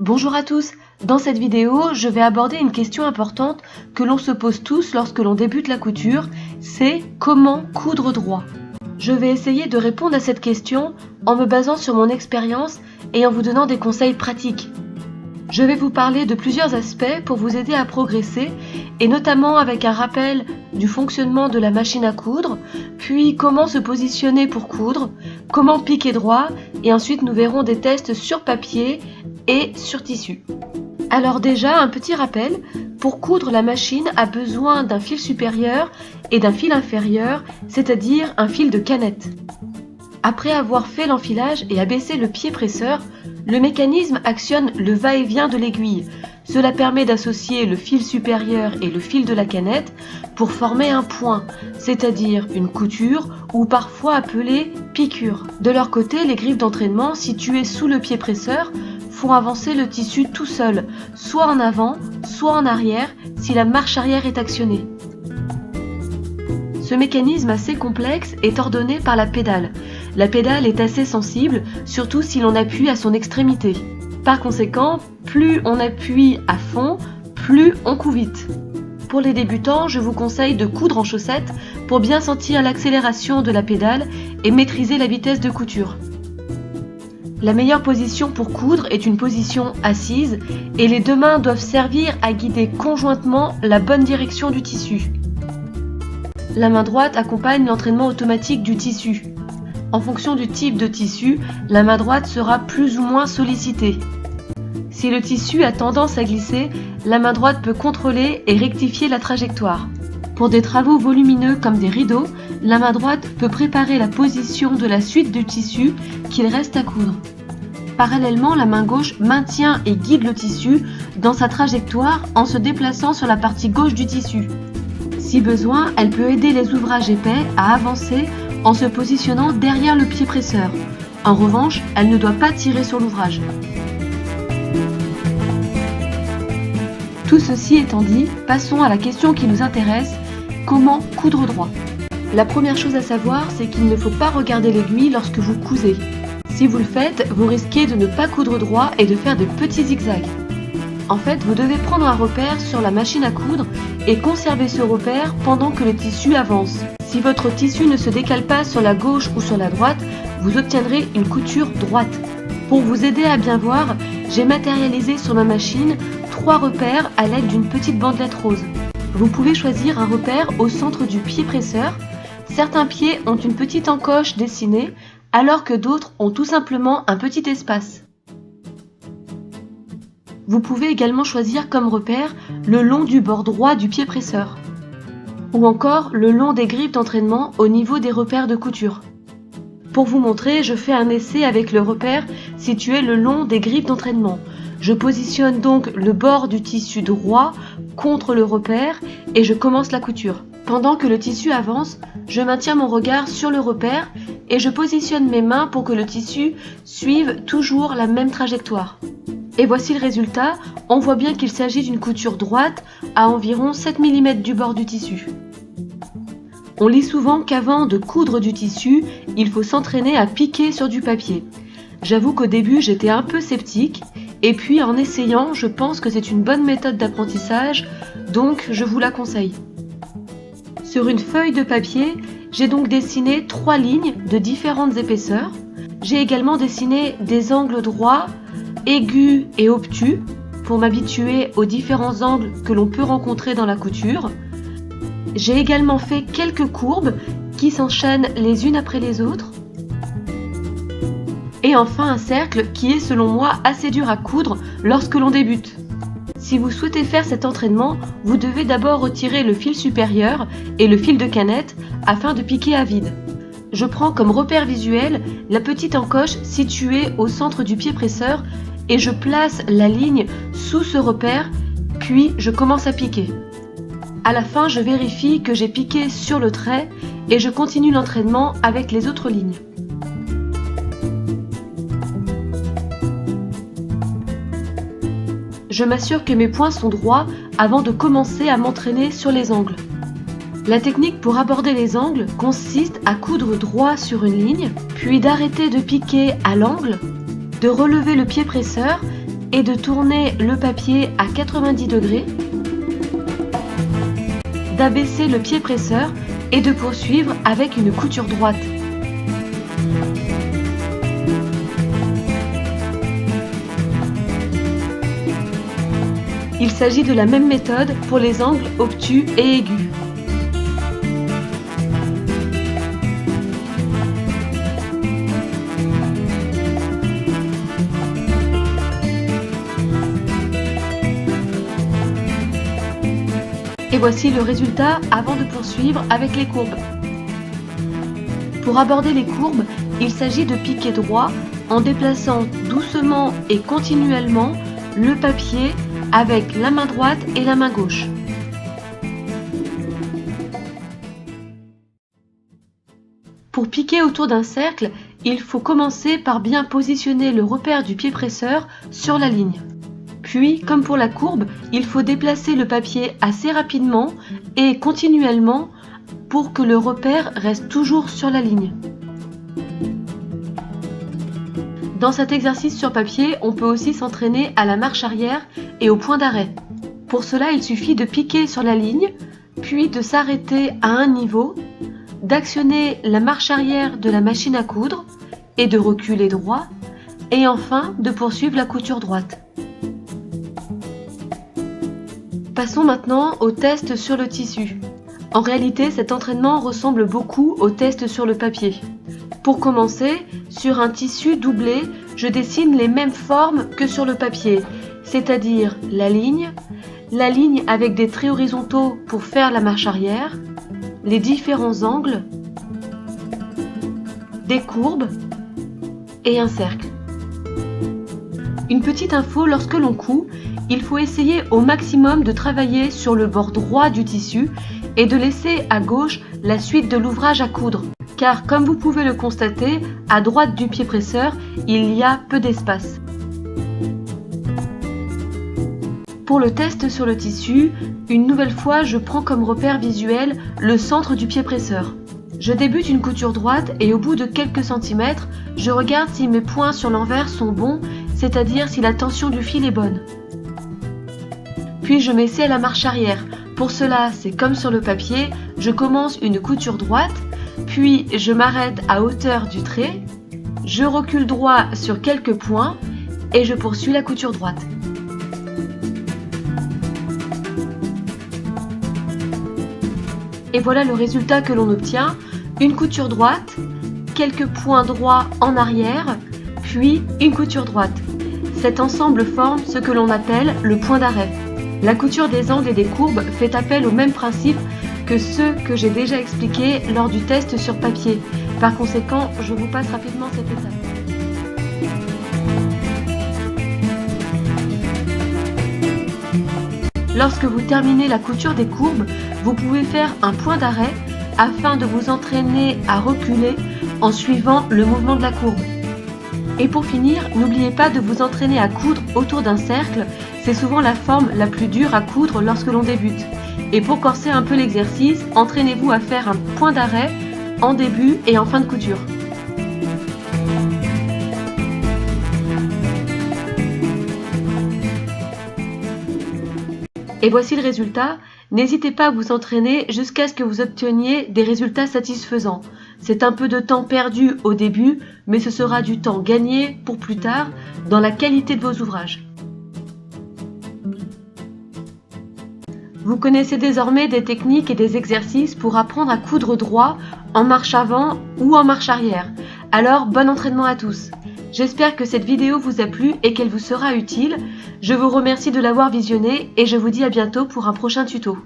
Bonjour à tous, dans cette vidéo, je vais aborder une question importante que l'on se pose tous lorsque l'on débute la couture, c'est comment coudre droit. Je vais essayer de répondre à cette question en me basant sur mon expérience et en vous donnant des conseils pratiques. Je vais vous parler de plusieurs aspects pour vous aider à progresser et notamment avec un rappel du fonctionnement de la machine à coudre, puis comment se positionner pour coudre, comment piquer droit et ensuite nous verrons des tests sur papier et sur tissu. Alors déjà, un petit rappel, pour coudre la machine a besoin d'un fil supérieur et d'un fil inférieur, c'est-à-dire un fil de canette. Après avoir fait l'enfilage et abaissé le pied presseur, le mécanisme actionne le va-et-vient de l'aiguille. Cela permet d'associer le fil supérieur et le fil de la canette pour former un point, c'est-à-dire une couture ou parfois appelée piqûre. De leur côté, les griffes d'entraînement situées sous le pied presseur font avancer le tissu tout seul, soit en avant, soit en arrière si la marche arrière est actionnée. Ce mécanisme assez complexe est ordonné par la pédale. La pédale est assez sensible, surtout si l'on appuie à son extrémité. Par conséquent, plus on appuie à fond, plus on coud vite. Pour les débutants, je vous conseille de coudre en chaussettes pour bien sentir l'accélération de la pédale et maîtriser la vitesse de couture. La meilleure position pour coudre est une position assise et les deux mains doivent servir à guider conjointement la bonne direction du tissu. La main droite accompagne l'entraînement automatique du tissu. En fonction du type de tissu, la main droite sera plus ou moins sollicitée. Si le tissu a tendance à glisser, la main droite peut contrôler et rectifier la trajectoire. Pour des travaux volumineux comme des rideaux, la main droite peut préparer la position de la suite du tissu qu'il reste à coudre. Parallèlement, la main gauche maintient et guide le tissu dans sa trajectoire en se déplaçant sur la partie gauche du tissu. Si besoin, elle peut aider les ouvrages épais à avancer en se positionnant derrière le pied presseur. En revanche, elle ne doit pas tirer sur l'ouvrage. Tout ceci étant dit, passons à la question qui nous intéresse, comment coudre droit? La première chose à savoir, c'est qu'il ne faut pas regarder l'aiguille lorsque vous cousez. Si vous le faites, vous risquez de ne pas coudre droit et de faire de petits zigzags. En fait, vous devez prendre un repère sur la machine à coudre et conserver ce repère pendant que le tissu avance. Si votre tissu ne se décale pas sur la gauche ou sur la droite, vous obtiendrez une couture droite. Pour vous aider à bien voir, j'ai matérialisé sur ma machine 3 repères à l'aide d'une petite bandelette rose. Vous pouvez choisir un repère au centre du pied presseur. Certains pieds ont une petite encoche dessinée, alors que d'autres ont tout simplement un petit espace. Vous pouvez également choisir comme repère le long du bord droit du pied presseur, ou encore le long des griffes d'entraînement au niveau des repères de couture. Pour vous montrer, je fais un essai avec le repère situé le long des griffes d'entraînement. Je positionne donc le bord du tissu droit contre le repère et je commence la couture. Pendant que le tissu avance, je maintiens mon regard sur le repère et je positionne mes mains pour que le tissu suive toujours la même trajectoire. Et voici le résultat, on voit bien qu'il s'agit d'une couture droite à environ 7 mm du bord du tissu. On lit souvent qu'avant de coudre du tissu, il faut s'entraîner à piquer sur du papier. J'avoue qu'au début j'étais un peu sceptique, et puis en essayant, je pense que c'est une bonne méthode d'apprentissage, donc je vous la conseille. Sur une feuille de papier, j'ai donc dessiné 3 lignes de différentes épaisseurs. J'ai également dessiné des angles droits, aigus et obtus pour m'habituer aux différents angles que l'on peut rencontrer dans la couture. J'ai également fait quelques courbes qui s'enchaînent les unes après les autres. Et enfin un cercle qui est selon moi assez dur à coudre lorsque l'on débute. Si vous souhaitez faire cet entraînement, vous devez d'abord retirer le fil supérieur et le fil de canette afin de piquer à vide. Je prends comme repère visuel la petite encoche située au centre du pied presseur et je place la ligne sous ce repère, puis je commence à piquer. À la fin, je vérifie que j'ai piqué sur le trait et je continue l'entraînement avec les autres lignes. Je m'assure que mes points sont droits avant de commencer à m'entraîner sur les angles. La technique pour aborder les angles consiste à coudre droit sur une ligne, puis d'arrêter de piquer à l'angle, de relever le pied presseur est de tourner le papier à 90 degrés, d'abaisser le pied presseur et de poursuivre avec une couture droite. Il s'agit de la même méthode pour les angles obtus et aigus. Et voici le résultat avant de poursuivre avec les courbes. Pour aborder les courbes, il s'agit de piquer droit en déplaçant doucement et continuellement le papier avec la main droite et la main gauche. Pour piquer autour d'un cercle, il faut commencer par bien positionner le repère du pied presseur sur la ligne. Puis, comme pour la courbe, il faut déplacer le papier assez rapidement et continuellement pour que le repère reste toujours sur la ligne. Dans cet exercice sur papier, on peut aussi s'entraîner à la marche arrière et au point d'arrêt. Pour cela, il suffit de piquer sur la ligne, puis de s'arrêter à un niveau, d'actionner la marche arrière de la machine à coudre et de reculer droit, et enfin de poursuivre la couture droite. Passons maintenant au test sur le tissu. En réalité, cet entraînement ressemble beaucoup au test sur le papier. Pour commencer, sur un tissu doublé, je dessine les mêmes formes que sur le papier, c'est-à-dire la ligne avec des traits horizontaux pour faire la marche arrière, les différents angles, des courbes et un cercle. Une petite info, lorsque l'on coud, il faut essayer au maximum de travailler sur le bord droit du tissu et de laisser à gauche la suite de l'ouvrage à coudre. Car comme vous pouvez le constater, à droite du pied presseur, il y a peu d'espace. Pour le test sur le tissu, une nouvelle fois, je prends comme repère visuel le centre du pied presseur. Je débute une couture droite et au bout de quelques centimètres, je regarde si mes points sur l'envers sont bons, c'est-à-dire si la tension du fil est bonne. Puis je m'essaie à la marche arrière. Pour cela, c'est comme sur le papier, je commence une couture droite, puis je m'arrête à hauteur du trait, je recule droit sur quelques points et je poursuis la couture droite. Et voilà le résultat que l'on obtient, une couture droite, quelques points droits en arrière, puis une couture droite. Cet ensemble forme ce que l'on appelle le point d'arrêt. La couture des angles et des courbes fait appel au même principe que ceux que j'ai déjà expliqués lors du test sur papier. Par conséquent, je vous passe rapidement cette étape. Lorsque vous terminez la couture des courbes, vous pouvez faire un point d'arrêt afin de vous entraîner à reculer en suivant le mouvement de la courbe. Et pour finir, n'oubliez pas de vous entraîner à coudre autour d'un cercle, c'est souvent la forme la plus dure à coudre lorsque l'on débute. Et pour corser un peu l'exercice, entraînez-vous à faire un point d'arrêt en début et en fin de couture. Et voici le résultat. N'hésitez pas à vous entraîner jusqu'à ce que vous obteniez des résultats satisfaisants. C'est un peu de temps perdu au début, mais ce sera du temps gagné pour plus tard dans la qualité de vos ouvrages. Vous connaissez désormais des techniques et des exercices pour apprendre à coudre droit en marche avant ou en marche arrière. Alors, bon entraînement à tous! J'espère que cette vidéo vous a plu et qu'elle vous sera utile. Je vous remercie de l'avoir visionnée et je vous dis à bientôt pour un prochain tuto.